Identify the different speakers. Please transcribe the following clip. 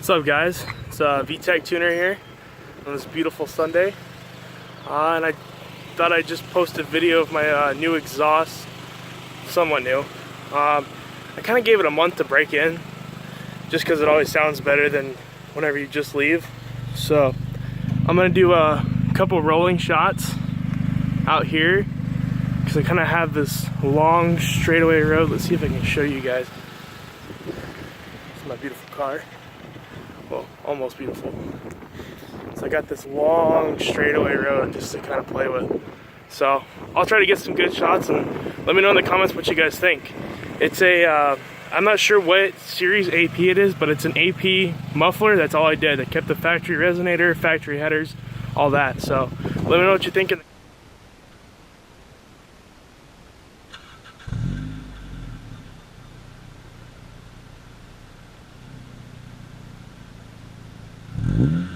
Speaker 1: What's up, guys? It's VTech Tuner here on this beautiful Sunday, and I thought I'd just post a video of my new exhaust, somewhat new. I kind of gave it a month to break in, just because it always sounds better than whenever you just leave. So I'm gonna do a couple rolling shots out here, because I kind of have this long straightaway road. Let's see if I can show you guys. This is my beautiful car. Well, almost beautiful. So I got this long straightaway road just to kind of play with. So I'll try to get some good shots, and let me know in the comments what you guys think. It's a, I'm not sure what series AP it is, but it's an AP muffler. That's all I did. I kept the factory resonator, factory headers, all that. So let me know what you think.
Speaker 2: Mm-hmm.